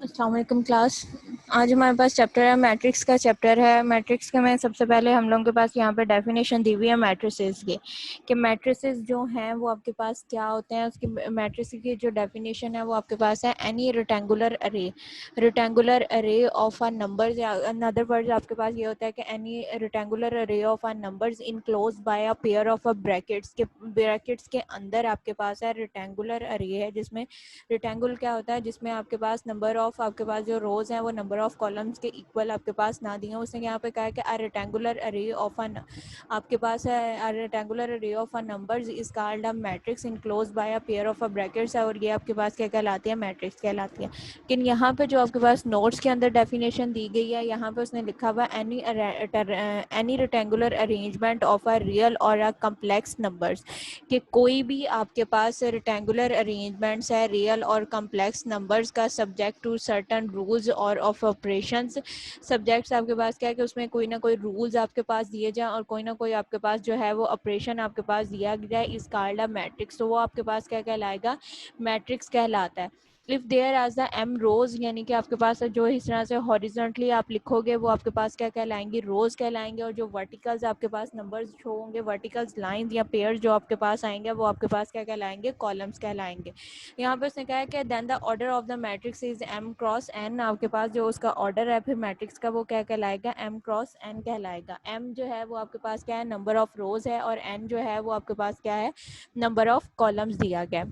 अस्सलाम वालेकुम क्लास। आज हमारे पास चैप्टर है मैट्रिक्स का चैप्टर है। मैट्रिक्स के में सबसे पहले हम लोगों के पास यहाँ पे डेफिनेशन दी हुई है मैट्रिसेस की कि मैट्रिसेस जो हैं वो आपके पास क्या होते हैं। उसकी मैट्रिक्स की जो डेफिनेशन है वो आपके पास है any rectangular array of a numbers, या इन अदर वर्ड्स आपके पास ये होता है कि any rectangular array of a numbers enclose by a pair of a brackets के अंदर आपके पास है रेक्टेंगुलर अरे है, जिसमें रेक्टेंगल क्या होता है, जिसमें आपके पास नंबर ऑफ आपके पास जो रोज हैं वो नंबर ऑफ कॉलम्स के इक्वल आपके पास ना दिए। उसने यहाँ पे कहा है कि a rectangular array of an आपके पास है a rectangular array of a numbers is called a matrix enclose by a pair of a brackets है, और ये आपके पास क्या कहलाती है, मैट्रिक्स कहलाती है। लेकिन यहाँ पे जो आपके पास नोट्स के अंदर डेफिनेशन दी गई है, यहाँ पे उसने लिखा हुआ है any rectangular arrangement of a real और अ कम्प्लेक्स नंबर्स, कि कोई भी आपके पास रेक्टेंगुलर अरेंजमेंट्स है रियल और कम्प्लेक्स नंबर्स का सब्जेक्ट टू सर्टन रूल्स और ऑफ ऑपरेशंस। सब्जेक्ट्स आपके पास क्या है कि उसमें कोई ना कोई रूल्स आपके पास दिए जाए और कोई ना कोई आपके पास जो है वो ऑपरेशन आपके पास दिया जाए, इस कॉल्ड अ मैट्रिक्स। तो वो आपके पास क्या कहलाएगा, मैट्रिक्स कहलाता है। If there is the M rows, यानी कि आपके पास जो इस तरह से हॉरिजॉन्टली आप लिखोगे वो आपके पास क्या कहलाएंगे, रोज कहलाएंगे, और जो वर्टिकल्स आपके पास नंबर्स शो होंगे, वर्टिकल्स लाइंस या पेयर जो आपके पास आएंगे वो आपके पास क्या कहलाएंगे, कॉलम्स कहलाएंगे। यहाँ पे उसने कहा है कि then the order of the matrix is M cross N. आपके पास जो उसका ऑर्डर है फिर मैट्रिक्स का वो क्या कहलाएगा, एम क्रॉस एन कहलाएगा। एम जो है वो आपके पास क्या है, नंबर ऑफ रोज है, और एन जो है वो आपके पास क्या है, नंबर ऑफ कॉलम्स दिया गया।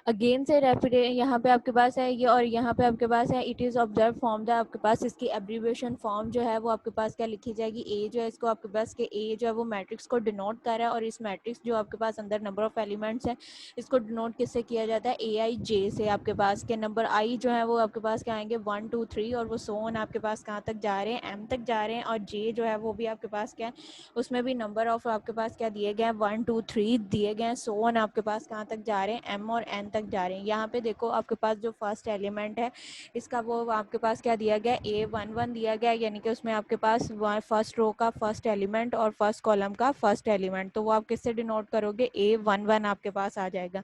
अगेन से यहाँ पे आपके पास है ये, और यहाँ पे आपके पास है it is observe form the आपके पास इसकी एब्रीविएशन फॉर्म जो है वो आपके पास क्या लिखी जाएगी, ए जो है इसको आपके पास के ए जो है वो मैट्रिक्स को डिनोट कर रहा है, और इस मैट्रिक्स जो आपके पास अंदर नंबर ऑफ एलिमेंट्स है इसको डिनोट किससे किया जाता है, ए आई जे से। आपके पास के नंबर आई जो है वो आपके पास क्या आएंगे, 1 2 3, और वो सोन आपके पास कहाँ तक जा रहे हैं, एम तक जा रहे हैं, और जे जो है वो भी आपके पास क्या है, उसमें भी नंबर ऑफ आपके पास क्या दिए गए हैं, 1 2 3 दिए गए हैं। सोन आपके पास कहाँ तक जा रहे हैं, एम और एन तक जा रहे हैं। यहाँ पे देखो आपके पास जो फर्स्ट एलिमेंट है इसका वो आपके पास क्या दिया गया, A11 दिया गया, यानी कि उसमें आपके पास फर्स्ट रो का फर्स्ट एलिमेंट और फर्स्ट कॉलम का फर्स्ट एलिमेंट, तो वो आप किससे डिनोट करोगे, A11 आपके पास आ जाएगा।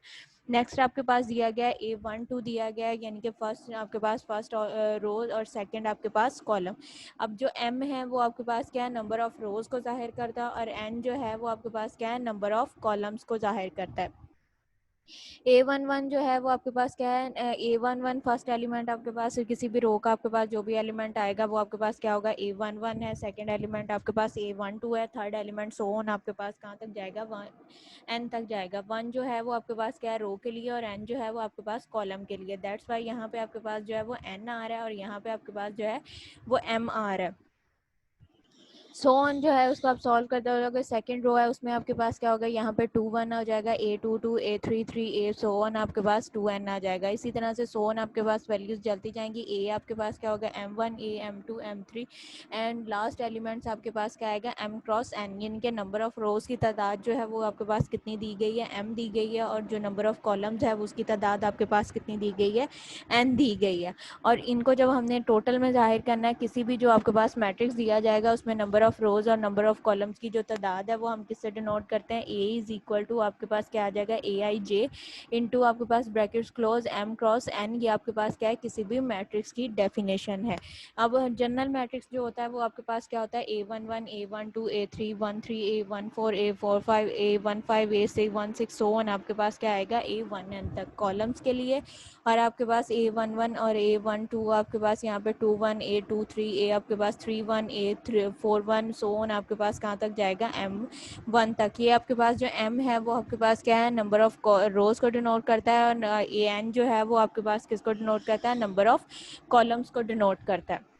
नेक्स्ट आपके पास दिया गया है A12 दिया गया है, यानी कि फर्स्ट आपके पास फर्स्ट रोज और सेकंड आपके पास कॉलम। अब जो M है वो आपके पास क्या है, नंबर ऑफ रोज को जाहिर करता है, और N जो है वो आपके पास क्या है, नंबर ऑफ कॉलम्स को जाहिर करता है। A11 जो है वो आपके पास क्या है, A11 फर्स्ट एलिमेंट आपके पास किसी भी रो का आपके पास जो भी एलिमेंट आएगा वो आपके पास क्या होगा, A11 है। सेकंड एलिमेंट आपके पास A12 है। थर्ड एलिमेंट सो ऑन आपके पास कहाँ तक जाएगा, N तक जाएगा। 1 जो है वो आपके पास क्या है, रो के लिए, और N जो है वो आपके पास कॉलम के लिए। दैट्स वाई यहाँ पे आपके पास जो है वो N आ रहा है, और यहाँ पे आपके पास जो है वो M आ रहा है। सो ऑन जो है उसको आप सॉल्व करते हो जाओगे। सेकंड रो है उसमें आपके पास क्या होगा, यहाँ पे 2 1 आ जाएगा, A22 A33 A so on आपके पास 2N आ जाएगा। इसी तरह से सो ऑन आपके पास वैल्यूज जलती जाएंगी। A आपके पास क्या होगा, M1 A M2 M3, and last elements आपके पास क्या आएगा, M क्रॉस N, यानी कि नंबर ऑफ रोज की तादाद जो है वो आपके पास कितनी दी गई है, M दी गई है, और जो नंबर ऑफ कॉलम्स है वो उसकी तादाद आपके पास कितनी दी गई है, N दी गई है। और इनको जब हमने टोटल में जाहिर करना है, किसी भी जो आपके पास मैट्रिक्स दिया जाएगा उसमें नंबर ऑफ रोज और नंबर ऑफ कॉलम्स की जो तादाद है वो हम किससे डिनोट करते हैं, ए इज इक्वल टू आपके पास क्या आ जाएगा, ए आई जे इंटू आपके पास brackets close M cross N. ये आपके पास क्या है, किसी भी मैट्रिक्स की डेफिनेशन है। अब जनरल मैट्रिक्स जो होता है वो आपके पास क्या होता है, A11 A12 A3 A14 A45 A15 A16 so on आपके पास क्या आएगा, A1N तक कॉलम्स के लिए। और आपके पास A11 और A12 आपके पास यहाँ पे 21 A23 A आपके पास 31 A41 सो ऑन आपके पास कहाँ तक जाएगा, M1 तक। ये आपके पास जो M है वो आपके पास क्या है, नंबर ऑफ रोज को डिनोट करता है, और AN जो है वो आपके पास किसको डिनोट करता है, नंबर ऑफ कॉलम्स को डिनोट करता है।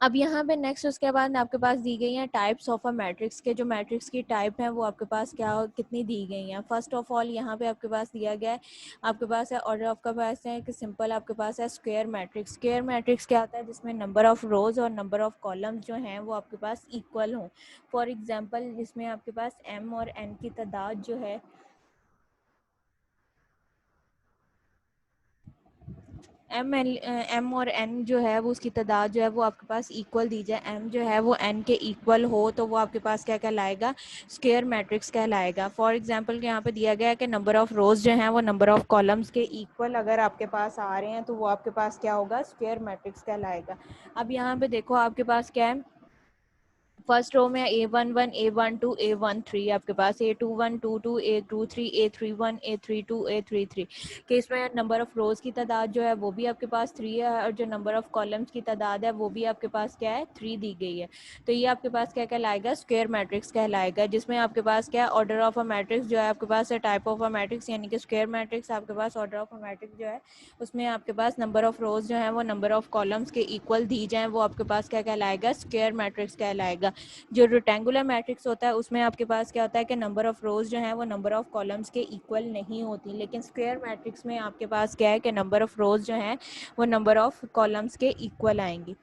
अब यहाँ पे नेक्स्ट उसके बाद आपके पास दी गई हैं टाइप्स ऑफ अ मैट्रिक्स के, जो मैट्रिक्स की टाइप है वो आपके पास क्या कितनी दी गई हैं। फर्स्ट ऑफ ऑल यहाँ पे आपके पास दिया गया है, आपके पास है ऑर्डर ऑफ का पास है कि सिंपल आपके पास है स्क्वायर मैट्रिक्स। स्क्वायर मैट्रिक्स क्या होता है, जिसमें नंबर ऑफ रोज और नंबर ऑफ कॉलम्स जो हैं वो आपके पास इक्वल हों। फॉर एग्जाम्पल जिसमें आपके पास M और N की तादाद जो है, एम और एन जो है वो उसकी तादाद जो है वो आपके पास इक्वल दी जाए, एम जो है वो एन के इक्वल हो तो वो आपके पास क्या कहलाएगा, स्क्वायर मैट्रिक्स कहलाएगा। फॉर एग्जांपल यहाँ पे दिया गया है कि नंबर ऑफ रोज जो हैं वो नंबर ऑफ कॉलम्स के इक्वल अगर आपके पास आ रहे हैं तो वो आपके पास क्या होगा, स्क्वायर मैट्रिक्स कहलाएगा। अब यहाँ पे देखो आपके पास क्या है, फर्स्ट रो में A11 A12 A13 आपके पास A21 22 A23 A31 A32 A33 कि इसमें नंबर ऑफ रोज की तादाद जो है वो भी आपके पास 3 है और जो नंबर ऑफ कॉलम्स की तादाद है वो भी आपके पास क्या है, 3 दी गई है। तो ये आपके पास क्या कहलाएगा, स्क्वायर मैट्रिक्स कहलाएगा, जिसमें आपके पास क्या है, ऑर्डर ऑफ अ मैट्रिक्स जो है आपके पास है टाइप ऑफ अ मैट्रिक्स, यानी कि स्क्वायर मैट्रिक्स आपके पास ऑर्डर ऑफ अ मैट्रिक्स जो है उसमें आपके पास नंबर ऑफ रोज जो है वो नंबर ऑफ कॉलम्स के इक्वल दी जाए, वो आपके पास क्या कहलाएगा, स्क्वायर मैट्रिक्स कहलाएगा। जो रेक्टेंगुलर मैट्रिक्स होता है उसमें आपके पास क्या होता है कि नंबर ऑफ रोज जो है वो नंबर ऑफ कॉलम्स के इक्वल नहीं होती, लेकिन स्क्वायर मैट्रिक्स में आपके पास क्या है कि नंबर ऑफ रोज जो है वो नंबर ऑफ कॉलम्स के इक्वल आएंगी।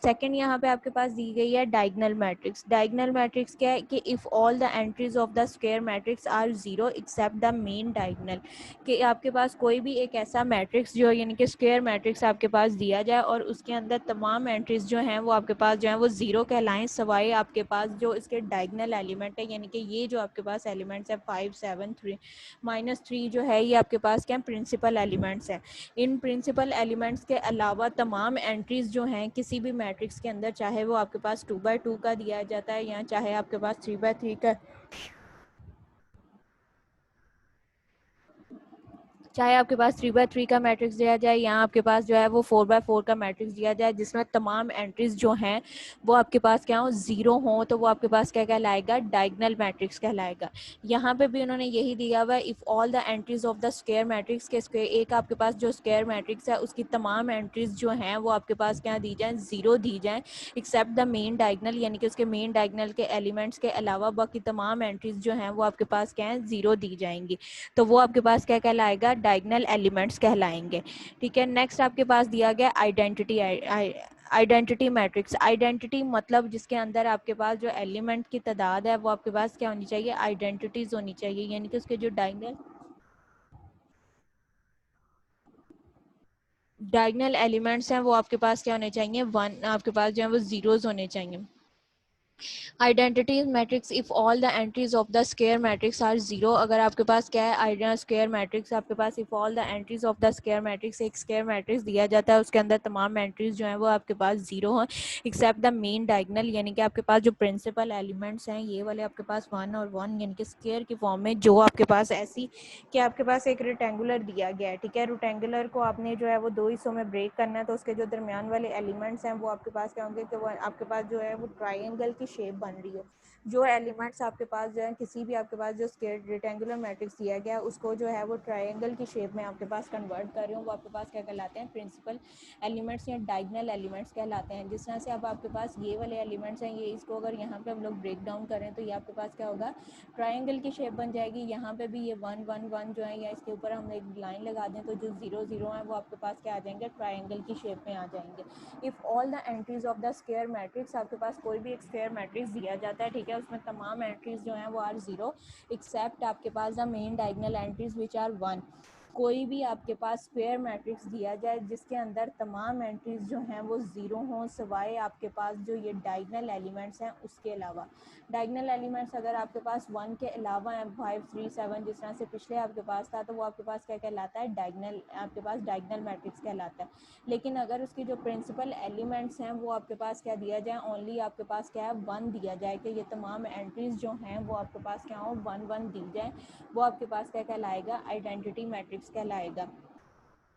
सेकंड यहाँ पे आपके पास दी गई है डायगोनल मैट्रिक्स। डायगोनल मैट्रिक्स क्या है कि if all the entries of the square matrix are zero except the main diagonal, कि आपके पास कोई भी एक ऐसा मैट्रिक्स जो यानी कि स्क्वायर मैट्रिक्स आपके पास दिया जाए और उसके अंदर तमाम एंट्रीज जो हैं वो आपके पास जो है वो जीरो कहलाएं, सवाए आपके पास जो इसके डायगोनल एलिमेंट है, यानी कि ये जो आपके पास एलिमेंट्स है 5 7 3 -3 जो है ये आपके पास क्या प्रिंसिपल एलिमेंट्स हैं। इन प्रिंसिपल एलिमेंट्स के अलावा तमाम एंट्रीज जो हैं किसी भी मैट्रिक्स के अंदर, चाहे वो आपके पास 2x2 का दिया जाता है या चाहे आपके पास 3x3 का, चाहे आपके पास 3x3 का मैट्रिक्स दिया जाए या आपके पास जो है वो 4x4 का मैट्रिक्स दिया जाए जिसमें तमाम एंट्रीज जो हैं वो आपके पास क्या हो, जीरो हो, तो वो आपके पास क्या कहलाएगा, डायगोनल मैट्रिक्स कहलाएगा। यहाँ पे भी उन्होंने यही दिया हुआ है, if all the entries of the square matrix के स्क्वायर, एक आपके पास जो स्क्वायर मैट्रिक्स है उसकी तमाम एंट्रीज जो हैं वो आपके पास क्या दी जाए, जीरो दी जाए, एक्सेप्ट द मेन डायगोनल, यानी कि उसके मेन डायगोनल के एलिमेंट्स के अलावा बाकी तमाम एंट्रीज जो हैं वो आपके पास क्या है, जीरो दी जाएंगी, तो वो आपके पास क्या कहलाएगा, डायगोनल एलिमेंट्स कहलाएंगे। ठीक है, नेक्स्ट आपके पास दिया गया आइडेंटिटी। आइडेंटिटी मैट्रिक्स, आइडेंटिटी मतलब जिसके अंदर आपके पास जो एलिमेंट की तादाद है वो आपके पास क्या होनी चाहिए, आइडेंटिटीज होनी चाहिए, यानी कि उसके जो डायगोनल एलिमेंट्स हैं वो आपके पास क्या होने चाहिए, वन, आपके पास जो है वो जीरोज होने चाहिए। Identity matrix if all the entries of the square matrix are zero, अगर आपके पास क्या है, आइडिया स्क्वायर मैट्रिक्स आपके पास if all the entries of the square matrix, एक स्क्वायर मैट्रिक्स दिया जाता है उसके अंदर तमाम एंट्रीज जो है वो आपके पास जीरो हो एक्सेप्ट द मेन डायगोनल, यानी कि आपके पास जो प्रिंसिपल एलिमेंट्स हैं ये वाले आपके पास 1 और 1 यानी कि स्क्वायर की फॉर्म में, जो आपके पास ऐसी कि आपके पास एक रेक्टेंगुलर दिया गया है। ठीक है, रेक्टेंगुलर को आपने जो है वो दो हिस्सों में ब्रेक करना है, तो उसके जो दरमियान वाले एलिमेंट्स हैं वो आपके पास क्या होंगे कि वो आपके पास जो है वो ट्राइंगल की शेप बन रही है। जो एलिमेंट्स आपके पास जो है किसी भी आपके पास जो स्क्वायर रेक्टेंगुलर मैट्रिक्स दिया गया उसको जो है वो ट्राइंगल की शेप में आपके पास कन्वर्ट कर रहे हो, वो आपके पास क्या कहलाते हैं, प्रिंसिपल एलिमेंट्स या डायगोनल एलिमेंट्स कहलाते हैं। जिस तरह से अब आपके पास ये वाले एलिमेंट्स हैं, ये इसको अगर यहाँ पे हम लोग ब्रेक डाउन करें तो ये आपके पास क्या होगा, ट्राइंगल की शेप बन जाएगी। यहाँ पे भी ये 1 1 1 जो है या इसके ऊपर हम एक लाइन लगा दें तो जो 0 0 है वो आपके पास क्या आ जाएंगे, ट्राइंगल की शेप में आ जाएंगे। If all the entries of the square matrix, आपके पास कोई भी एक स्क्वायर मैट्रिक्स दिया जाता है, ठीक है, उसमें तमाम एंट्रीज जो हैं वो आर जीरो एक्सेप्ट आपके पास the main diagonal entries which are 1। कोई भी आपके पास स्क्वायर मैट्रिक्स दिया जाए जिसके अंदर तमाम एंट्रीज जो हैं वो जीरो हों, सिवाय आपके पास जो ये डायगोनल एलिमेंट्स हैं उसके अलावा। डायगोनल एलिमेंट्स अगर आपके पास 1 के अलावा हैं, 5 3 7 जिस तरह से पिछले आपके पास था, तो वो आपके पास क्या कहलाता है, डायगोनल, आपके पास डायगोनल मैट्रिक्स कहलाता है। लेकिन अगर उसकी जो प्रिंसिपल एलिमेंट्स हैं वो आपके पास क्या दिया जाए, ओनली आपके पास क्या है, 1 दिया जाए कि ये तमाम एंट्रीज जो हैं वो आपके पास क्या हो, 1 1 दी जाए, वो आपके पास क्या कहलाएगा, आइडेंटिटी मैट्रिक्स कहलाएगा।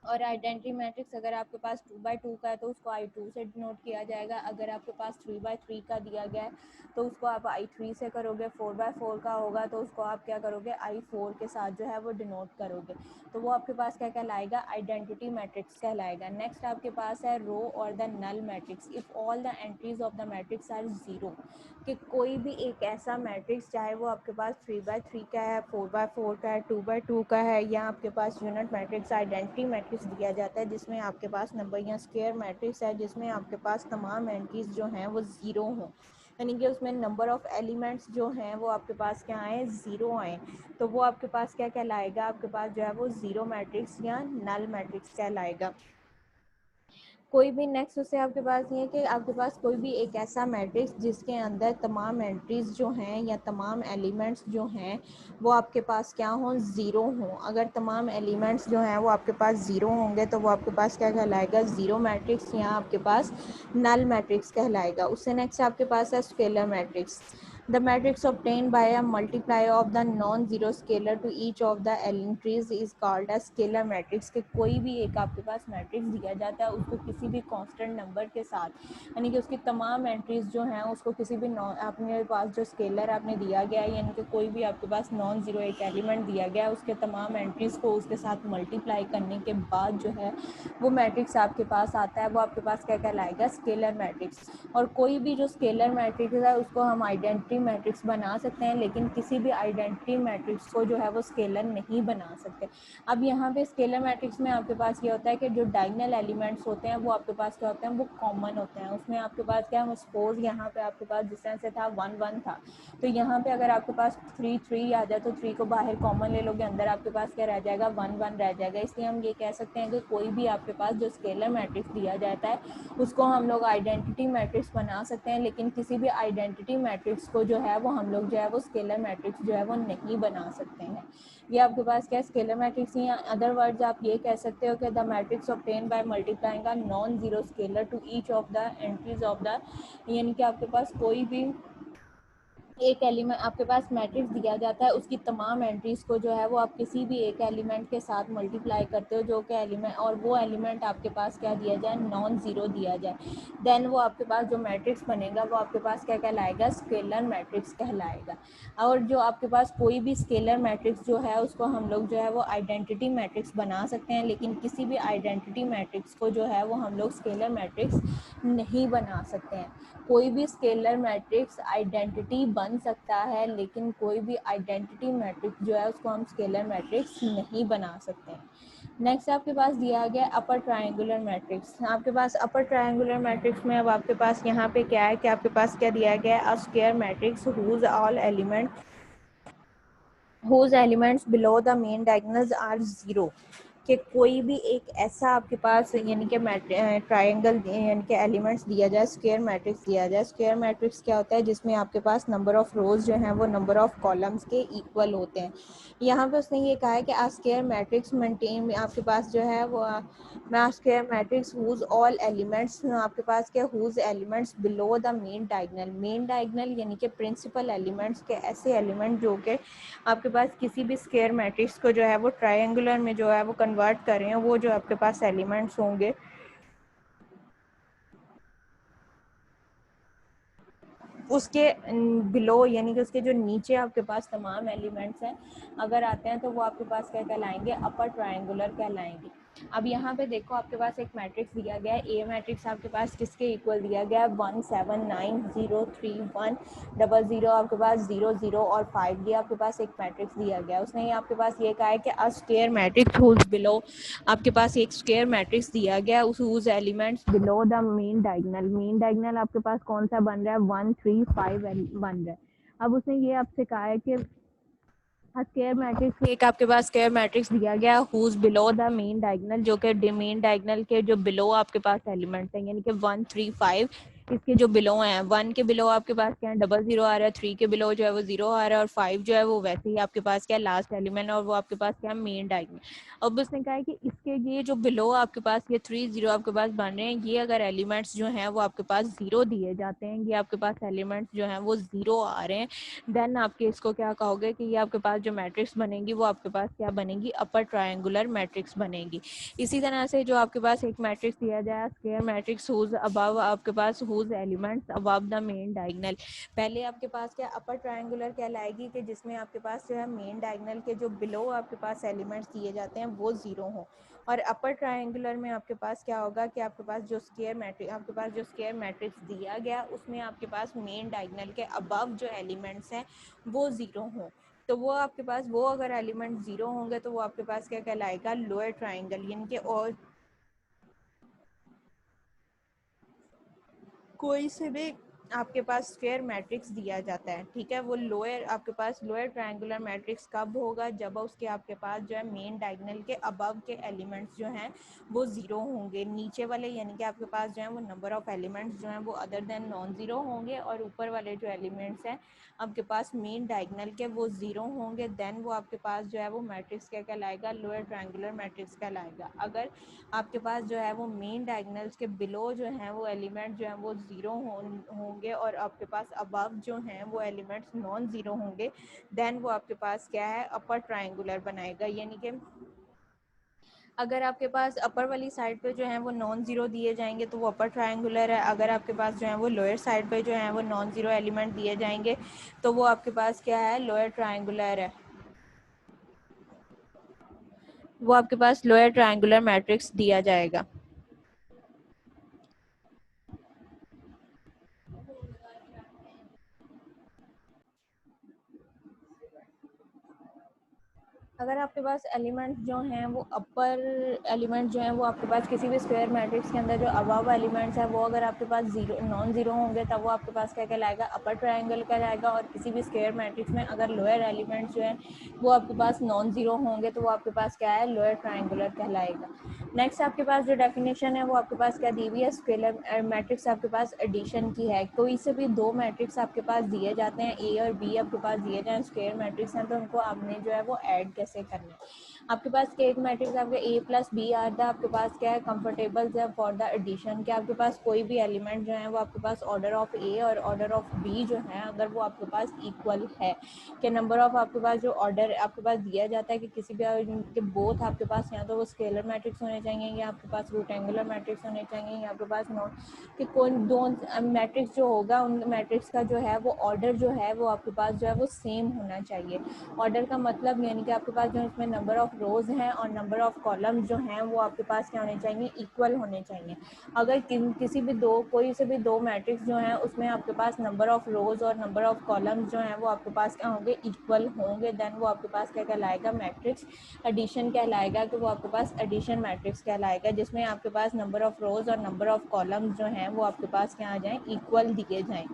और आइडेंटिटी मैट्रिक्स अगर आपके पास 2x2 का है तो उसको I2 से डिनोट किया जाएगा, अगर आपके पास 3x3 का दिया गया है तो उसको आप I3 से करोगे, 4x4 का होगा तो उसको आप क्या करोगे, I4 के साथ जो है वो डिनोट करोगे, तो वो आपके पास क्या कहलाएगा, आइडेंटिटी मैट्रिक्स कहलाएगा। नेक्स्ट आपके पास है रो और the null matrix. If all the entries of the matrix are zero, कि कोई भी एक ऐसा मैट्रिक्स चाहे वो आपके पास 3x3 का है, 4x4 का है, 2x2 का है, या आपके पास यूनिट मैट्रिक्स आइडेंटिटी मैट्रिक्स दिया जाता है जिसमें आपके पास नंबर, या स्क्वायर मैट्रिक्स है जिसमें आपके पास तमाम एंट्रीज जो हैं वो ज़ीरो हों, यानी कि उसमें नंबर ऑफ़ एलिमेंट्स जो हैं वो आपके पास क्या आए, ज़ीरो आए, तो वो आपके पास क्या कहलाएगा, आपके पास जो है वो ज़ीरो मैट्रिक्स या नल मैट्रिक्स कहलाएगा। कोई भी नेक्स्ट उससे आपके पास ये है कि आपके पास कोई भी एक ऐसा मैट्रिक्स जिसके अंदर तमाम एंट्रीज जो हैं या तमाम एलिमेंट्स जो हैं वो आपके पास क्या हों, ज़ीरो हों। अगर तमाम एलिमेंट्स जो हैं वो आपके पास ज़ीरो होंगे तो वो आपके पास क्या कहलाएगा, ज़ीरो मैट्रिक्स, या आपके पास नल मैट्रिक्स कहलाएगा। उससे नेक्स्ट आपके पास है scalar matrix. The matrix obtained by a multiply of the non-zero scalar to each of the entries is called a scalar matrix। के कोई भी एक आपके पास मैट्रिक्स दिया जाता है, उसको किसी भी कांस्टेंट नंबर के साथ, यानी कि उसकी तमाम एंट्रीज जो हैं उसको किसी भी अपने पास जो स्केलर आपने दिया गया है, यानी कि कोई भी आपके पास नॉन ज़ीरो एक एलिमेंट दिया गया है, उसके तमाम एंट्रीज को उसके साथ मल्टीप्लाई करने के बाद जो है वो मैट्रिक्स आपके पास आता है, वो आपके पास क्या कहलाएगा, स्केलर मैट्रिक्स। और कोई भी जो स्केलर मैट्रिक्स है उसको हम आइडेंटिटी मैट्रिक्स बना सकते हैं, लेकिन किसी भी आइडेंटिटी मैट्रिक्स को जो है वो स्केलर नहीं बना सकते। अब यहाँ पे स्केलर मैट्रिक्स में आपके पास ये होता है कि जो डायगोनल एलिमेंट्स होते हैं वो आपके पास क्या होते हैं, वो कॉमन होते हैं। उसमें आपके पास क्या है, सपोज यहाँ पे आपके पास जिस तरह से था 1 1 था, तो यहाँ पे अगर आपके पास 3 3 आ जाए तो 3 को बाहर कॉमन ले लोगे, अंदर आपके पास क्या रह जाएगा, 1 1 रह जाएगा। इसलिए हम ये कह सकते हैं कि कोई भी आपके पास जो स्केलर मैट्रिक्स दिया जाता है उसको हम लोग आइडेंटिटी मैट्रिक्स बना सकते हैं, लेकिन किसी भी आइडेंटिटी मैट्रिक्स को जो है वो हम लोग जो है वो स्केलर मैट्रिक्स जो है वो नहीं बना सकते हैं। ये आपके पास क्या स्केलर मैट्रिक्स, या अदर वर्ड्स आप ये कह सकते हो कि the matrix obtain by multiplying a non zero scalar to each of the entries of the, यानी कि आपके पास कोई भी एक एलिमेंट आपके पास मैट्रिक्स दिया जाता है, उसकी तमाम एंट्रीज को जो है वो आप किसी भी एक एलिमेंट के साथ मल्टीप्लाई करते हो, जो कि एलिमेंट, और वो एलिमेंट आपके पास क्या दिया जाए, नॉन ज़ीरो दिया जाए, देन वो आपके पास जो मैट्रिक्स बनेगा वो आपके पास क्या कहलाएगा, स्केलर मैट्रिक्स कहलाएगा। और जो आपके पास कोई भी स्केलर मैट्रिक्स जो है उसको हम लोग जो है वो आइडेंटिटी मैट्रिक्स बना सकते हैं, लेकिन किसी भी आइडेंटिटी मैट्रिक्स को जो है वो हम लोग स्केलर मैट्रिक्स नहीं बना सकते हैं। कोई भी स्केलर मैट्रिक्स आइडेंटिटी बन सकता है, लेकिन कोई भी आइडेंटिटी मैट्रिक्स जो है उसको हम स्केलर मैट्रिक्स नहीं बना सकते हैं। नेक्स्ट आपके पास दिया गया अपर ट्रायंगुलर मैट्रिक्स। आपके पास अपर ट्रायंगुलर मैट्रिक्स में अब आपके पास यहाँ पे क्या है कि आपके पास क्या दिया गया है, a square matrix whose all elements below the main diagonals are zero. कि कोई भी एक ऐसा आपके पास यानी कि ट्रायंगल यानी कि एलिमेंट्स दिया जाए, स्क्वायर मैट्रिक्स दिया जाए। स्क्वायर मैट्रिक्स क्या होता है, जिसमें आपके पास नंबर ऑफ रोज जो हैं वो नंबर ऑफ कॉलम्स के इक्वल होते हैं। यहाँ पे उसने ये कहा है कि आ स्क्वायर मैट्रिक्स मेंटेन, आपके पास जो है वो square matrix whose all elements, आपके पास क्या, whose elements below the main diagonal. Main diagonal यानी कि प्रिंसिपल एलिमेंट्स के ऐसे एलिमेंट जो कि आपके पास किसी भी स्क्वायर मैट्रिक्स को जो है वो ट्रायंगुलर में जो है वो कन्वर्ट कर रहे हैं, वो जो आपके पास एलिमेंट्स होंगे उसके बिलो, यानी कि उसके जो नीचे आपके पास तमाम एलिमेंट्स हैं अगर आते हैं तो वो आपके पास क्या कहलाएंगे, अपर ट्रायंगुलर कहलाएंगे। अब यहाँ पे देखो आपके पास एक मैट्रिक्स दिया गया है, ए मैट्रिक्स आपके पास किसके इक्वल दिया गया है, 1 7 9 0 3 1 0 0, आपके पास 0 0 और 5, ये आपके पास एक मैट्रिक्स दिया गया है। उसने ये आपके पास ये कहा है कि a square matrix whose below, आपके पास एक स्क्वायर मैट्रिक्स दिया गया उस whose elements below the main diagonal. Main diagonal आपके पास कौन सा बन रहा है, 1 3 5 बन रहा है। अब उसने ये आपसे कहा है कि स्क्वायर मैट्रिक्स, एक आपके पास स्क्वायर मैट्रिक्स दिया गया whose below the main diagonal, जो कि मेन डायगोनल के जो बिलो आपके पास एलिमेंट्स हैं, यानी कि 1 3 5 इसके जो बिलो हैं, 1 के बिलो आपके पास क्या है, 0 0 आ रहा है, 3 के बिलो जो है वो 0 आ रहा है, और 5 जो है वो वैसे ही आपके पास क्या लास्ट एलिमेंट, और वो आपके पास क्या मेन डायगोनल। अब उसने कहा है कि इसके ये जो बिलो आपके पास ये 3 0 आपके पास बन रहे हैं, ये अगर एलिमेंट्स जो हैं वो आपके पास 0 दिए जाते हैं, ये आपके पास एलिमेंट्स जो हैं वो 0 आ रहे हैं, देन आपके इसको क्या कहोगे कि ये आपके पास जो मैट्रिक्स बनेगी वो आपके पास क्या बनेगी, अपर ट्रायंगुलर मैट्रिक्स बनेगी। इसी तरह से जो आपके पास एक मैट्रिक्स दिया जाए स्क्वायर मैट्रिक्स हुज अबव, आपके पास whose elements above the main diagonal, पहले आपके पास क्या अपर ट्रायंगुलर कहलाएगी कि जिसमें आपके पास जो है मेन डायगोनल के जो बिलो आपके पास एलिमेंट्स दिए जाते हैं वो 0 हो। और अपर ट्रायंगुलर में आपके पास क्या होगा कि आपके पास जो स्क्वायर मैट्रिक्स, आपके पास जो स्क्वायर मैट्रिक्स दिया गया उसमें आपके पास मेन डायगोनल के अबव जो एलिमेंट्स हैं वो 0 हों। तो वो आपके पास वो अगर एलिमेंट 0 होंगे तो वो आपके पास क्या कहलाएगा, लोअर ट्रायंगल, यानी कि और कोई से भी आपके पास स्क्वायर मैट्रिक्स दिया जाता है, ठीक है। वो लोअर आपके पास लोअर ट्रायंगुलर मैट्रिक्स कब होगा, जब उसके आपके पास जो है मेन डायगोनल के अबव के एलिमेंट्स जो हैं वो ज़ीरो होंगे। नीचे वाले यानी कि आपके पास जो है वो नंबर ऑफ़ एलिमेंट्स जो हैं वो अदर देन नॉन ज़ीरो होंगे, और ऊपर वाले जो एलिमेंट्स हैं आपके पास मेन डायगोनल के वो ज़ीरो होंगे। देन वो आपके पास जो है वो मैट्रिक्स क्या कहलाएगा, लोअर ट्रायंगुलर मैट्रिक्स कहलाएगा। अगर आपके पास जो है वो मेन डायगोनल्स के बिलो जो हैं वो एलिमेंट जो हैं वो ज़ीरो होंगे, और आपके पास अबव जो हैं वो एलिमेंट्स नॉन ज़ीरो होंगे, देन वो आपके पास क्या है, अपर ट्रायंगुलर बनाएगा। यानी कि अगर आपके पास अपर वाली साइड पे जो है वो नॉन ज़ीरो दिए जाएंगे तो वो अपर ट्रायंगुलर है। अगर आपके पास जो है वो लोअर साइड पे जो है वो नॉन ज़ीरो एलिमेंट दिए जाएंगे तो वो आपके पास क्या है, लोअर ट्रायंगुलर है। वो आपके पास लोअर ट्रायंगुलर मैट्रिक्स दिया जाएगा। अगर आपके पास एलिमेंट जो हैं वो अपर एलिमेंट जो हैं वो आपके पास किसी भी स्क्वायर मैट्रिक्स के अंदर जो अबव एलिमेंट्स हैं वो अगर आपके पास ज़ीरो नॉन ज़ीरो होंगे तब वो आपके पास क्या कहलाएगा, अपर ट्रायंगल कहलाएगा। और किसी भी स्क्वायर मैट्रिक्स में अगर लोअर एलिमेंट्स जो हैं वो आपके पास नॉन ज़ीरो होंगे तो वो आपके पास क्या है, लोअर ट्रायंगुलर कहलाएगा। नेक्स्ट आपके पास जो डेफिनेशन है वो आपके पास क्या दी हुई है, स्केलर मैट्रिक्स आपके पास एडिशन की है। कोई से भी दो मैट्रिक्स आपके पास दिए जाते हैं, ए और बी आपके पास दिए जाए स्क्वायर मैट्रिक्स हैं, तो उनको आपने जो है वो ऐड कैसे करना है। आपके पास एक मैट्रिक्स आपके ए प्लस बी आर था, आपके पास क्या है, कंफर्टेबल फॉर द एडिशन के आपके पास कोई भी एलिमेंट जो है वो आपके पास ऑर्डर ऑफ ए और ऑर्डर ऑफ बी जो है अगर वो आपके पास इक्वल है, कि नंबर ऑफ आपके पास जो ऑर्डर आपके पास दिया जाता है कि किसी भी के बोथ आपके पास या तो वो स्केलर मैट्रिक्स होने चाहिए या आपके पास रेक्टेंगुलर मैट्रिक्स होने चाहिए या आपके पास नॉन, कि कौन दो मैट्रिक्स जो होगा उन मैट्रिक्स का जो है वो ऑर्डर जो है वो आपके पास जो है वो सेम होना चाहिए। ऑर्डर का मतलब यानी कि आपके पास जो इसमें नंबर ऑफ रोज हैं और नंबर ऑफ कॉलम्स जो हैं वो आपके पास क्या होने चाहिए, इक्वल होने चाहिए। अगर किसी भी दो कोई से भी दो मैट्रिक्स जो हैं उसमें आपके पास नंबर ऑफ रोज और नंबर ऑफ कॉलम्स जो हैं वो आपके पास क्या होंगे, इक्वल होंगे, देन वो आपके पास क्या कहलाएगा, मैट्रिक्स एडिशन कहलाएगा। कि वो आपके पास एडिशन मैट्रिक्स कहलाएगा जिसमें आपके पास नंबर ऑफ रोज और नंबर ऑफ कॉलम्स जो हैं वो आपके पास क्या आ जाएं, इक्वल दिए जाएं।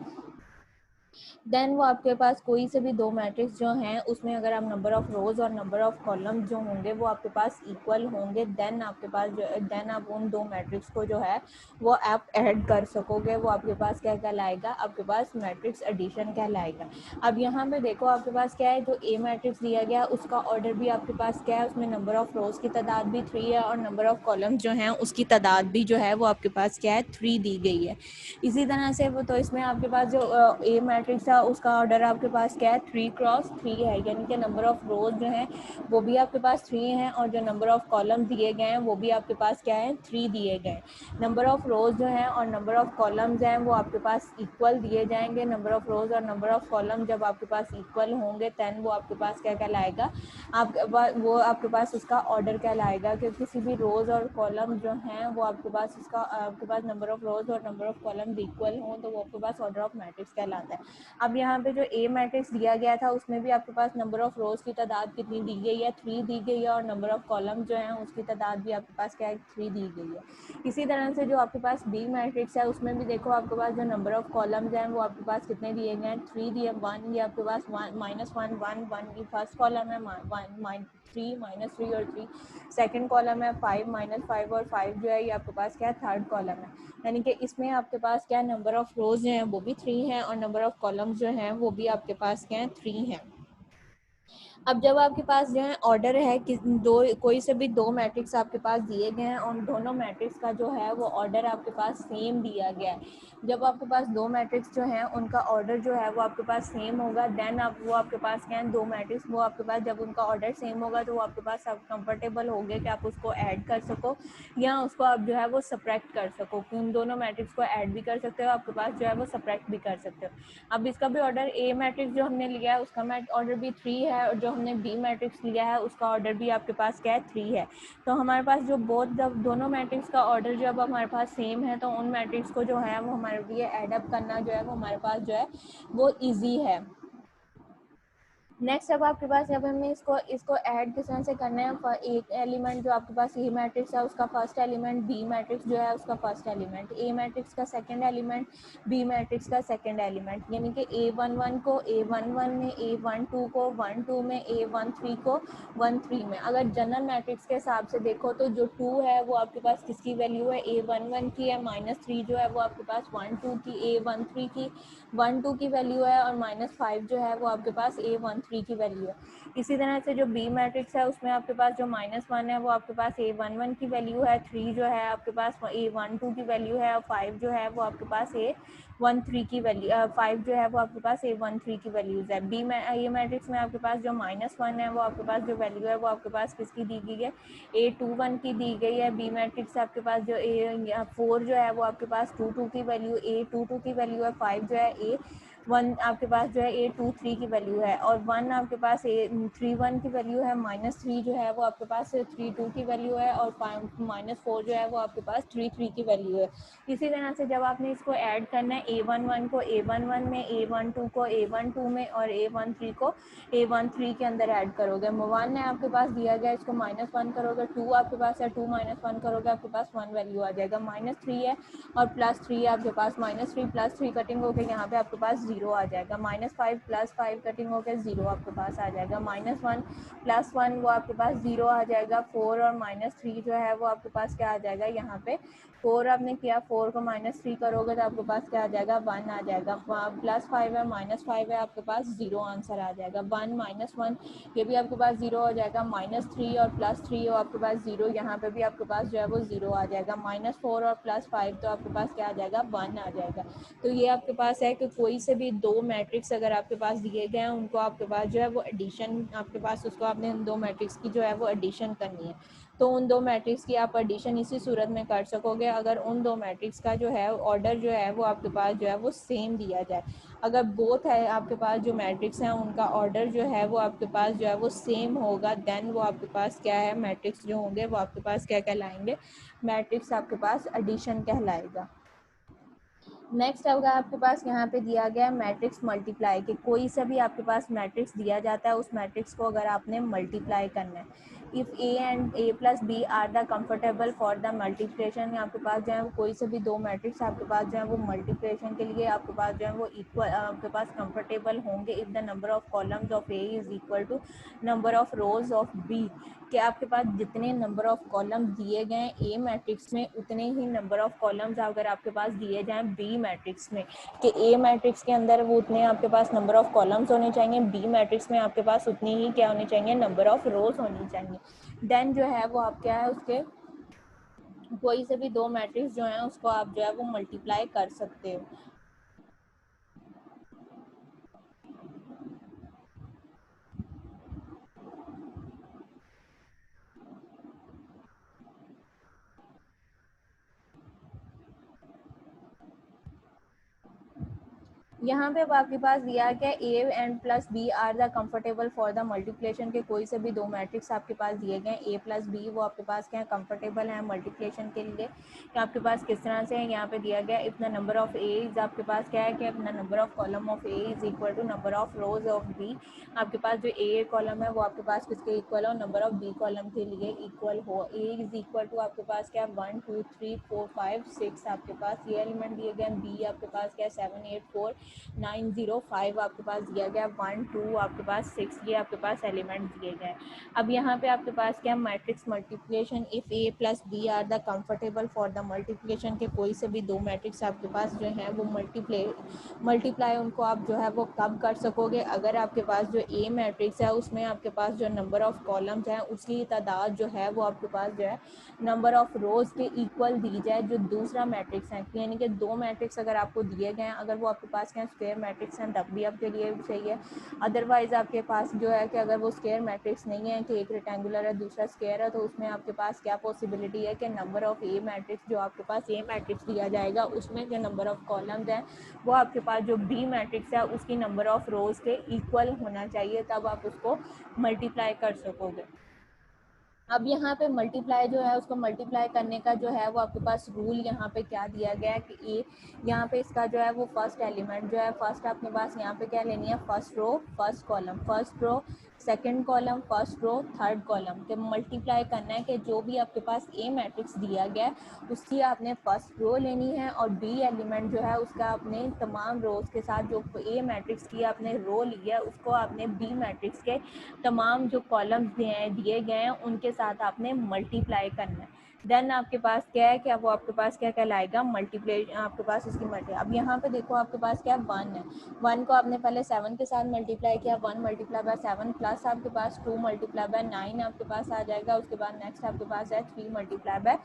देन वो आपके पास कोई से भी दो मैट्रिक्स जो हैं उसमें अगर आप नंबर ऑफ रोज और नंबर ऑफ कॉलम जो होंगे वो आपके पास इक्वल होंगे, देन आपके पास जो देन आप उन दो मैट्रिक्स को जो है वो आप ऐड कर सकोगे, वो आपके पास क्या कहलाएगा, आपके पास मैट्रिक्स एडिशन कहलाएगा। अब यहाँ पे देखो आपके पास क्या है, जो ए मैट्रिक्स दिया गया उसका ऑर्डर भी आपके पास क्या है, उसमें नंबर ऑफ रोज की तादाद भी 3 है और नंबर ऑफ कॉलम जो हैं उसकी तादाद भी जो है वो आपके पास क्या है, 3 दी गई है। इसी तरह से वो तो इसमें आपके पास जो ए मैट्रिक्स था उसका ऑर्डर आपके पास क्या है, 3x3 है, यानी कि नंबर ऑफ रोज जो हैं वो भी आपके पास 3 हैं और जो नंबर ऑफ कॉलम दिए गए हैं वो भी आपके पास क्या है, 3 दिए गए। नंबर ऑफ रोज जो हैं और नंबर ऑफ कॉलम्स हैं वो आपके पास इक्वल दिए जाएंगे। नंबर ऑफ रोज और नंबर ऑफ कॉलम जब आपके पास इक्वल होंगे दैन वो आपके पास क्या कहलाएगा, आपके पास वो आपके पास उसका ऑर्डर कहलाएगा। कि किसी भी रोज और कॉलम जो हैं वो आपके पास उसका आपके पास नंबर ऑफ रोज और नंबर ऑफ कॉलम इक्वल हों तो वो आपके पास ऑर्डर ऑफ मैट्रिक्स कहलाता है। अब यहाँ पे जो ए मैट्रिक्स दिया गया था उसमें भी आपके पास नंबर ऑफ रोज की तादाद कितनी दी गई है, 3 दी गई है और नंबर ऑफ कॉलम जो है उसकी तादाद भी आपके पास क्या है, 3 दी गई है। इसी तरह से जो आपके पास बी मैट्रिक्स है उसमें भी देखो आपके पास जो नंबर ऑफ कॉलम्स हैं वो आपके पास कितने दिए गए हैं, 3 दिए, 1 ये आपके पास -1 ये फर्स्ट कॉलम है, 3 -3 और 3 सेकंड कॉलम है, 5 -5 और 5 जो है ये आपके पास क्या है, थर्ड कॉलम है। यानी कि इसमें आपके पास क्या है, नंबर ऑफ रोज जो हैं वो भी 3 हैं और नंबर ऑफ कॉलम्स जो हैं वो भी आपके पास क्या है, 3 हैं। अब जब आपके पास जो है ऑर्डर है कि दो कोई से भी दो मैट्रिक्स आपके पास दिए गए हैं और दोनों मैट्रिक्स का जो है वो ऑर्डर आपके पास सेम दिया गया है। जब आपके पास दो मैट्रिक्स जो हैं उनका ऑर्डर जो है वो आपके पास सेम होगा, देन आप वो आपके पास क्या है, दो मैट्रिक्स वो आपके पास जब उनका ऑर्डर सेम होगा तो वो आपके पास आप कंफर्टेबल हो गए कि आप उसको ऐड कर सको या उसको आप जो है वो सब्ट्रैक्ट कर सको। कि उन दोनों मैट्रिक्स को ऐड भी कर सकते हो, आपके पास जो है वो सब्ट्रैक्ट भी कर सकते हो। अब इसका भी ऑर्डर ए मैट्रिक्स जो हमने लिया है उसका ऑर्डर भी 3 है और जो हमने बी मैट्रिक्स लिया है उसका ऑर्डर भी आपके पास क्या है, 3 है। तो हमारे पास जो दोनों मैट्रिक्स का ऑर्डर जब हमारे पास सेम है तो उन मैट्रिक्स को जो है वो हमारे लिए एडअप करना जो है वो हमारे पास जो है वो ईजी है। नेक्स्ट अब आपके पास जब हमें इसको ऐड किस तरह से करना है, एक एलिमेंट जो आपके पास ए मैट्रिक्स है उसका फर्स्ट एलिमेंट, बी मैट्रिक्स जो है उसका फर्स्ट एलिमेंट, ए मैट्रिक्स का सेकंड एलिमेंट, बी मैट्रिक्स का सेकंड एलिमेंट, यानी कि A11 को A11 में, A12 को 12 में, A13 को 13 में। अगर जनरल मैट्रिक्स के हिसाब से देखो तो जो 2 है वो आपके पास किसकी वैल्यू है, A11 की है, -3 जो है वो आपके पास 12 की, A13 की 12 की वैल्यू है, और -5 जो है वो आपके पास A13 की वैल्यू है। इसी तरह से जो बी मैट्रिक्स है उसमें आपके पास जो -1 है वो आपके पास A11 की वैल्यू है, 3 जो है आपके पास A12 की वैल्यू है, और 5 जो है वो आपके पास A13 की वैल्यू, 5 जो है वो आपके पास A13 की वैल्यूज़ है। ए मैट्रिक्स में आपके पास जो -1 है वो आपके पास जो वैल्यू है वो आपके पास किसकी दी गई है, A21 की दी गई है। बी मैट्रिक्स से आपके पास जो A4 जो है वो आपके पास 22 की वैल्यू, A22 की वैल्यू है, 5 जो है A1 आपके पास जो है A23 की वैल्यू है, और 1 आपके पास A31 की वैल्यू है, -3 जो है वो आपके पास 32 की वैल्यू है, और -4 जो है वो आपके पास 33 की वैल्यू है। इसी तरह से जब आपने इसको ऐड करना है, A11 को A11 में, A12 को A12 में, और A13 को A13 के अंदर ऐड करोगे। 1 है आपके पास दिया गया, इसको -1 करोगे, 2 आपके पास है, 2 -1 करोगे आपके पास 1 वैल्यू आ जाएगा, -3 है और +3 आपके पास, -3 +3 कटिंग होकर यहाँ पे आपके पास 0 आ जाएगा, -5 +5 कटिंग होकर 0 आपके पास आ जाएगा, -1 +1 वो आपके पास 0 आ जाएगा, 4 और -3 जो है वो आपके पास क्या आ जाएगा, यहाँ पे 4 आपने किया, 4 को -3 करोगे तो आपके पास क्या आ जाएगा, 1 आ जाएगा, +5 है, -5 है, आपके पास 0 आंसर आ जाएगा, 1 -1 ये भी आपके पास 0 हो जाएगा, -3 और +3 हो आपके पास 0, यहाँ पे भी आपके पास जो है वो 0 आ जाएगा, -4 और +5 तो आपके पास क्या आ जाएगा, 1 आ जाएगा। तो ये आपके पास है कि कोई से भी दो मैट्रिक्स अगर आपके पास दिए गए हैं उनको आपके पास जो है वो एडिशन, आपके पास उसको आपने उन दो मैट्रिक्स की जो है वो एडिशन करनी है, तो उन दो मैट्रिक्स की आप एडिशन इसी सूरत में कर सकोगे अगर उन दो मैट्रिक्स का जो है ऑर्डर जो है वो आपके पास जो है वो सेम दिया जाए। अगर बोथ है आपके पास जो मैट्रिक्स हैं उनका ऑर्डर जो है वो आपके पास जो है वो सेम होगा, देन वो आपके पास क्या है, मैट्रिक्स जो होंगे वो आपके पास क्या कहलाएंगे, मैट्रिक्स आपके पास एडिशन कहलाएगा। नेक्स्ट अगर आपके पास यहाँ पे दिया गया है मैट्रिक्स मल्टीप्लाई, कि कोई सा भी आपके पास मैट्रिक्स दिया जाता है उस मैट्रिक्स को अगर आपने मल्टीप्लाई करना है, if A and A plus B are the comfortable for the multiplication, आपके पास जो है कोई से भी दो मैट्रिक्स आपके पास जो है वो मल्टीप्लिकेशन के लिए आपके पास जो है वो इक्वल आपके पास कंफर्टेबल होंगे if the number of columns of A is equal to number of rows of B, कि आपके पास जितने नंबर ऑफ कॉलम दिए गए ए मैट्रिक्स में उतने ही नंबर ऑफ कॉलम्स अगर आपके पास दिए जाएं बी मैट्रिक्स में, कि ए मैट्रिक्स के अंदर वो उतने आपके पास नंबर ऑफ कॉलम्स होने चाहिए, बी मैट्रिक्स में आपके पास उतनी ही क्या होनी चाहिए, नंबर ऑफ रोज होनी चाहिए, देन जो है वो आप क्या है उसके कोई से भी दो मैट्रिक्स जो है उसको आप जो है वो मल्टीप्लाई कर सकते हो। यहाँ पे अब आपके पास दिया क्या, A and plus B are the comfortable for the multiplication, के कोई से भी दो मैट्रिक्स आपके पास दिए गए ए प्लस बी वो आपके पास क्या है, कंफर्टेबल है मल्टीप्लिकेशन के लिए। तो आपके पास किस तरह से है, यहाँ पे दिया गया if the number of A is आपके पास क्या है कि अपना number of column of A is equal to number of rows of B, आपके पास जो ए कॉलम है वो आपके पास किसके इक्वल हो, नंबर ऑफ बी कॉलम के लिए इक्वल हो, ए इज इक्वल टू आपके पास क्या 1 2 3 4 5 6 आपके पास ये एलिमेंट दिए गए, बी आपके पास क्या 7 8 4 9 0 5 आपके पास दिया गया, 1 2 आपके पास 6 ये आपके पास एलिमेंट दिए गए। अब यहाँ पे आपके पास क्या matrix multiplication, if A plus B are the comfortable for the multiplication, के कोई से भी दो मैट्रिक्स आपके पास जो है वो मल्टीप्लाई उनको आप जो है वो कब कर सकोगे, अगर आपके पास जो ए मैट्रिक्स है उसमें आपके पास जो नंबर ऑफ कॉलम्स हैं उसकी तादाद जो है वो आपके पास जो है नंबर ऑफ रोज के इक्वल दी जाए जो दूसरा मैट्रिक्स है, यानी कि दो मैट्रिक्स अगर आपको दिए गए हैं अगर वो आपके पास क्या स्क्वायर मैट्रिक्स हैं तब भी आपके लिए सही है, अदरवाइज आपके पास जो है कि अगर वो स्क्वायर मैट्रिक्स नहीं है कि एक रेक्टेंगुलर है दूसरा स्क्वायर है, तो उसमें आपके पास क्या पॉसिबिलिटी है कि नंबर ऑफ ए मैट्रिक्स जो आपके पास ए मैट्रिक्स दिया जाएगा उसमें जो नंबर ऑफ कॉलम्स हैं वो आपके पास जो बी मैट्रिक्स है उसकी नंबर ऑफ रोज के इक्वल होना चाहिए, तब आप उसको मल्टीप्लाई कर सकोगे। अब यहाँ पे मल्टीप्लाई जो है उसको मल्टीप्लाई करने का जो है वो आपके पास रूल यहाँ पे क्या दिया गया है कि ए यहाँ पे इसका जो है वो फर्स्ट एलिमेंट जो है फर्स्ट आपके पास यहाँ पे क्या लेनी है, first row first column, first row second column first row third column के मल्टीप्लाई करना है कि जो भी आपके पास ए मैट्रिक्स दिया गया है उसकी आपने फर्स्ट रो लेनी है और बी एलिमेंट जो है उसका आपने तमाम रोज के साथ जो ए मैट्रिक्स की आपने रो ली है उसको आपने बी मैट्रिक्स के तमाम जो कॉलम्स दिए गए हैं उनके साथ आपने मल्टीप्लाई करना है। देन आपके पास क्या है, क्या वो आपके पास क्या कहलाएगा, मल्टीप्लाई, आपके पास इसकी मल्टी। अब यहाँ पे देखो आपके पास क्या 1 है, 1 को आपने पहले 7 के साथ मल्टीप्लाई किया, 1 मल्टीप्लाई बाय 7 प्लस आपके पास 2 मल्टीप्लाई बाय 9 आपके पास आ जाएगा। उसके बाद नेक्स्ट आपके पास है 3 मल्टीप्लाई बाय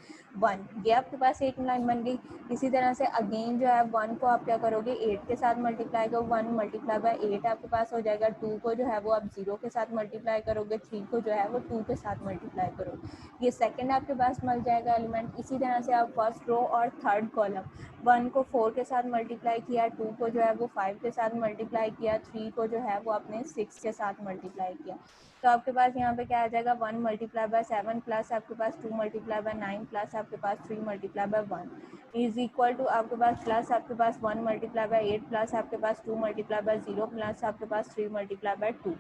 1, ये आपके पास एक लाइन बन गई। इसी तरह से अगेन जो है 1 को आप क्या करोगे 8 के साथ मल्टीप्लाई करो, 1 मल्टीप्लाई बाय 8 आपके पास हो जाएगा। 2 को जो है वो आप 0 के साथ मल्टीप्लाई करोगे, 3 को जो है वो 2 के साथ मल्टीप्लाई करोगे, ये सेकंड आपके पास मिल जाएगा एलिमेंट। इसी तरह से आप फर्स्ट रो और थर्ड कॉलम, 1 को 4 के साथ मल्टीप्लाई किया, 2 को जो है वो 5 के साथ मल्टीप्लाई किया, 3 को जो है वो आपने 6 के साथ मल्टीप्लाई किया। तो आपके पास यहाँ पे क्या आ जाएगा 1 मल्टीप्लाई बाय 7 प्लस आपके पास 2 मल्टीप्लाई बाय 9 प्लस आपके पास 3 multiply by 1 is equal to आपके पास प्लस आपके पास 1 मल्टीप्लाई बाय 8 प्लस आपके पास 2 मल्टीप्लाई बाय 0 प्लस आपके पास 3 मल्टीप्लाई बाय 2।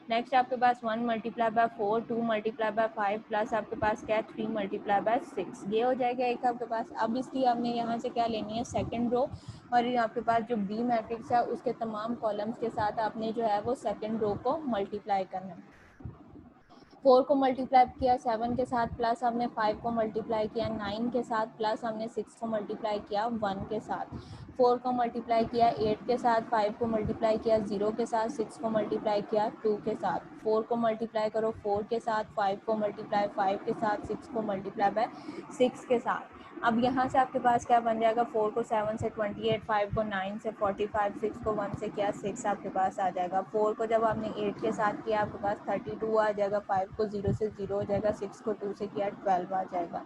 नेक्स्ट आपके पास 1 multiply by 4, 2 multiply by 5 plus आपके पास क्या है 3 मल्टीप्लाई बाय 6, ये हो जाएगा एक आपके पास। अब इसकी आपने यहाँ से क्या लेनी है सेकंड रो, और ये आपके पास जो बी मैट्रिक्स है उसके तमाम कॉलम्स के साथ आपने जो है वो सेकंड रो को मल्टीप्लाई करना है। 4 को मल्टीप्लाई किया 7 के साथ, प्लस हमने 5 को मल्टीप्लाई किया 9 के साथ, प्लस हमने 6 को मल्टीप्लाई किया 1 के साथ। 4 को मल्टीप्लाई किया 8 के साथ, 5 को मल्टीप्लाई किया 0 के साथ, 6 को मल्टीप्लाई किया 2 के साथ। 4 को मल्टीप्लाई करो 4 के साथ, 5 को मल्टीप्लाई 5 के साथ, 6 को मल्टीप्लाई बाय 6 के साथ। अब यहाँ से आपके पास क्या बन जाएगा, 4 को 7 से 28, 5 को 9 से 45, 6 को 1 से किया 6 आपके पास आ जाएगा। 4 को जब आपने 8 के साथ किया आपके पास 32 आ जाएगा, 5 को 0 से 0 हो जाएगा, 6 को 2 से किया 12 आ जाएगा।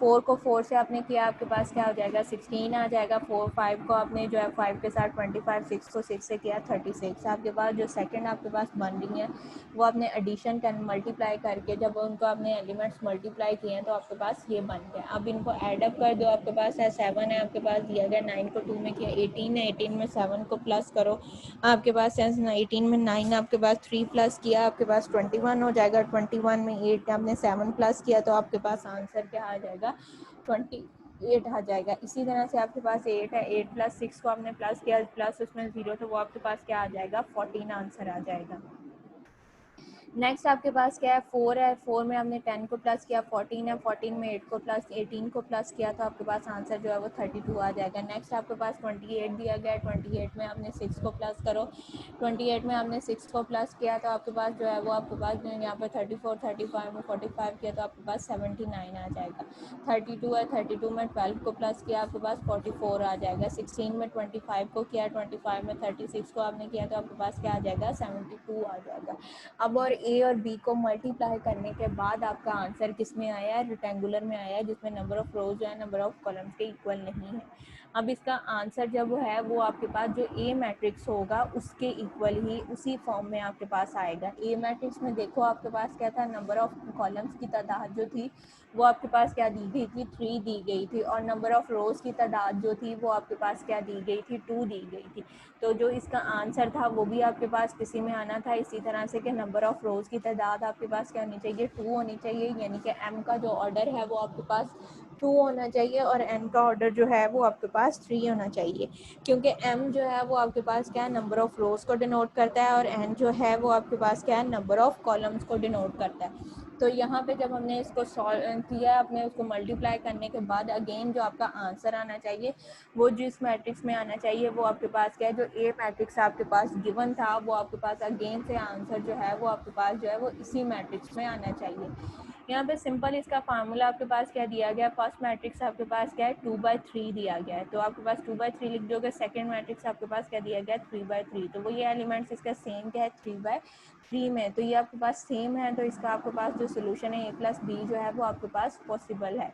4 को 4 से आपने किया आपके पास क्या हो जाएगा 16 आ जाएगा। 4 5 को आपने जो है 5 के साथ 25, 6 को 6 से किया 36। आपके पास जो सेकंड आपके पास बन रही है वो आपने एडिशन कर मल्टीप्लाई करके जब उनको आपने एलिमेंट्स मल्टीप्लाई किए हैं तो आपके पास ये बन गया। अब इनको ऐडअप कर दो, आपके पास है 7 है आपके पास दिया गया, 9 को 2 में किया 18 है, 18 में 7 को प्लस करो आपके पास है 18 में 9 आपके पास 3 प्लस किया आपके पास 21 हो जाएगा। 21 में 8 आपने 7 प्लस किया तो आपके पास आंसर क्या आ जाएगा 28 आ जाएगा। इसी तरह से आपके पास 8 है, 8 प्लस 6 को आपने प्लस किया प्लस उसमें 0 तो वो आपके पास क्या आ जाएगा 14 आंसर आ जाएगा। नेक्स्ट आपके पास क्या है 4 है, 4 में हमने 10 को प्लस किया, 14 है, 14 में 8 को प्लस 18 को प्लस किया तो आपके पास आंसर जो है वो 32 आ जाएगा। नेक्स्ट आपके पास 28 दिया गया है, 28 में आपने 6 को प्लस करो, 28 में आपने 6 को प्लस किया तो आपके पास जो है वो आपके पास यहाँ पर 34, 35 में 45 किया तो आपके पास 79 आ जाएगा। 32 है, 32 में 12 को प्लस किया आपके पास 44 आ जाएगा। 16 में 25 को किया, 25 में 36 को आपने किया तो आपके पास क्या आ जाएगा 72 आ जाएगा। अब और ए और बी को मल्टीप्लाई करने के बाद आपका आंसर किस में आया है, रेक्टेंगुलर में आया है जिसमें नंबर ऑफ रोज जो है नंबर ऑफ कॉलम्स के इक्वल नहीं है। अब इसका आंसर जब है वो आपके पास जो ए मैट्रिक्स होगा उसके इक्वल ही उसी फॉर्म में आपके पास आएगा। ए मैट्रिक्स में देखो आपके पास क्या था, नंबर ऑफ कॉलम्स की तादाद जो थी वो आपके पास क्या दी गई थी 3 दी गई थी, और नंबर ऑफ रोज की तादाद जो थी वो आपके पास क्या दी गई थी 2 दी गई थी। तो जो इसका आंसर था वो भी आपके पास किसी में आना था इसी तरह से कि नंबर ऑफ रोज़ की तादाद आपके पास क्या होनी चाहिए 2 होनी चाहिए, यानी कि एम का जो ऑर्डर है वो आपके पास 2 होना चाहिए और एन का ऑर्डर जो है वो आपके पास 3 होना चाहिए, क्योंकि एम जो है वो आपके पास क्या है नंबर ऑफ रोज़ को डिनोट करता है और एन जो है वो आपके पास क्या है नंबर ऑफ कॉलम्स को डिनोट करता है। तो यहाँ पे जब हमने इसको सॉल्व किया, आपने उसको मल्टीप्लाई करने के बाद अगेन जो आपका आंसर आना चाहिए वो जिस मैट्रिक्स में आना चाहिए वो आपके पास क्या है, जो ए मैट्रिक्स आपके पास गिवन था वो आपके पास अगेन से आंसर जो है वो आपके पास जो है वो इसी मैट्रिक्स में आना चाहिए। यहाँ पे सिंपल इसका फार्मूला आपके पास क्या दिया गया, फर्स्ट मैट्रिक्स आपके पास क्या है 2/3 दिया गया है तो आपके पास 2/3 लिख दोगे। सेकंड मैट्रिक्स आपके पास क्या दिया गया 3/3, तो वो ये एलिमेंट्स इसका सेम क्या है 3/3 में, तो ये आपके पास सेम है तो इसका आपके पास जो सोल्यूशन है a + b जो है वो आपके पास पॉसिबल है।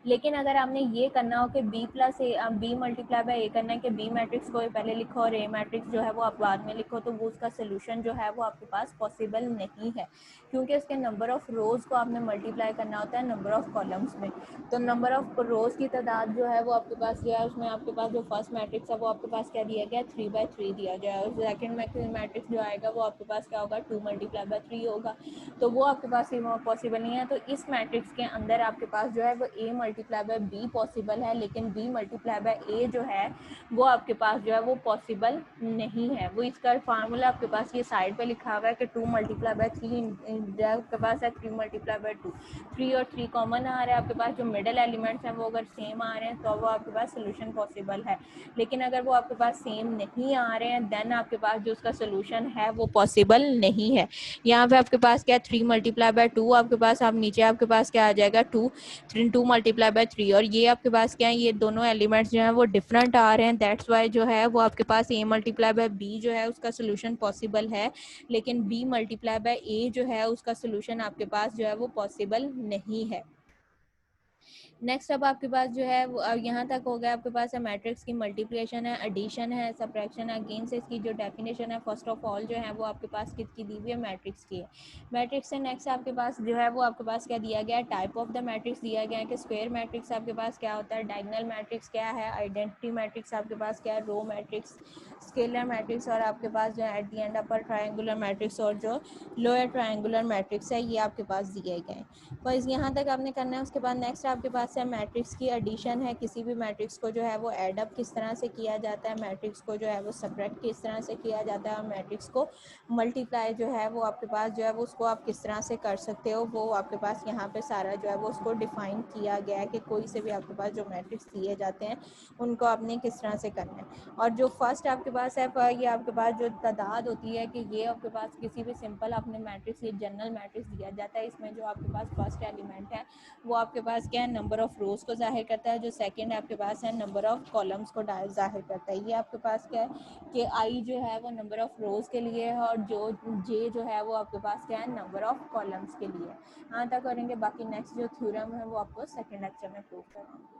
लेकिन अगर आपने ये करना हो कि B plus A B multiply by A करना है कि बी मैट्रिक्स को पहले लिखो और ए मैट्रिक्स जो है वो आप बाद में लिखो, तो वो उसका सोल्यूशन जो है वो आपके पास पॉसिबल नहीं है, क्योंकि उसके नंबर ऑफ रोज़ को आपने मल्टीप्लाई करना होता है नंबर ऑफ कॉलम्स में। तो नंबर ऑफ रोज़ की तादाद जो है वो आपके पास जो है उसमें आपके पास जो फर्स्ट मैट्रिक्स है वो आपके पास क्या दिया गया 3/3 दिया गया है, और सेकेंड मैट्रिक्स जो आएगा वो आपके पास क्या होगा 2 मल्टीप्लाई बाय 3 होगा, तो वो आपके पास पॉसिबल नहीं है। तो इस मैट्रिक्स के अंदर आपके पास जो है वो A multiply by be possible है, लेकिन बी मल्टीप्लाई बाय ए जो है वो आपके पास जो है वो पॉसिबल नहीं है। वो इसका फार्मूला आपके पास ये साइड पे लिखा हुआ है कि 2 मल्टीप्लाई बाय 3 आपके पास है 3 मल्टीप्लाई बाय 2, 3 और 3 कॉमन आ रहा है आपके पास, जो मिडल एलिमेंट्स हैं वो अगर सेम आ रहे हैं तो वो आपके पास सोल्यूशन पॉसिबल है। लेकिन अगर वो आपके पास सेम नहीं आ रहे हैं देन आपके पास जो उसका सोल्यूशन है वो पॉसिबल नहीं है। यहाँ पे आपके पास क्या 3 मल्टीप्लाई बाय 2 आपके पास, आप नीचे आपके पास क्या आ जाएगा 2 मल्टीप्लाई बाय 3, और ये आपके पास क्या है ये दोनों एलिमेंट्स जो हैं वो डिफरेंट आ रहे हैं, दैट्स वाई जो है वो आपके पास ए मल्टीप्लाई बाय बी जो है उसका सोल्यूशन पॉसिबल है, लेकिन बी मल्टीप्लाई बाय ए जो है उसका सोल्यूशन आपके पास जो है वो पॉसिबल नहीं है। नेक्स्ट अब आपके पास जो है यहाँ तक हो गया, आपके पास है मैट्रिक्स की मल्टीप्लिकेशन है, एडिशन है, सब्ट्रैक्शन है। अगेन से इसकी जो डेफिनेशन है फर्स्ट ऑफ ऑल जो है वो आपके पास किसकी दी हुई है मैट्रिक्स की है। मैट्रिक्स से नेक्स्ट आपके पास जो है वो आपके पास क्या दिया गया है टाइप ऑफ द मैट्रिक्स दिया गया है कि स्क्वायर मैट्रिक्स आपके पास क्या होता है, डायगोनल मैट्रिक्स क्या है, आइडेंटिटी मैट्रिक्स आपके पास क्या है, रो मैट्रिक्स, स्केलर मैट्रिक्स, और आपके पास जो है at the and upper triangular matrix और जो लोअर ट्रायंगुलर मैट्रिक्स है ये आपके पास दिए गए हैं। बस यहाँ तक आपने करना है। उसके बाद नेक्स्ट आपके पास है मैट्रिक्स की एडिशन है, किसी भी मैट्रिक्स को जो है वो एडअप किस तरह से किया जाता है, मैट्रिक्स को जो है वो सब्ट्रैक्ट किस तरह से किया जाता है, और मैट्रिक्स को मल्टीप्लाई जो है वो आपके पास जो है वो उसको आप किस तरह से कर सकते हो, वो आपके पास यहाँ पे सारा जो है वो उसको डिफाइन किया गया है कि कोई से भी आपके पास जो मैट्रिक्स दिए जाते हैं उनको आपने किस तरह से करना है। और जो फर्स्ट आपके पास है ये आपके पास जो तादाद होती है कि ये आपके पास किसी भी सिंपल आपने मैट्रिक्स ये जनरल मैट्रिक्स दिया जाता है, इसमें जो आपके पास फर्स्ट एलिमेंट है वो आपके पास क्या है नंबर ऑफ रोज़ को जाहिर करता है, जो सेकंड आपके पास है नंबर ऑफ कॉलम्स को जाहिर करता है। ये आपके पास क्या है कि आई जो है वो नंबर ऑफ रोज़ के लिए है, और जो जे जो है वो आपके पास क्या है नंबर ऑफ कॉलम्स के लिए। यहाँ तक करेंगे, बाकी नेक्स्ट जो थ्योरम है वो आपको सेकेंड लेक्चर में प्रूव करेंगे।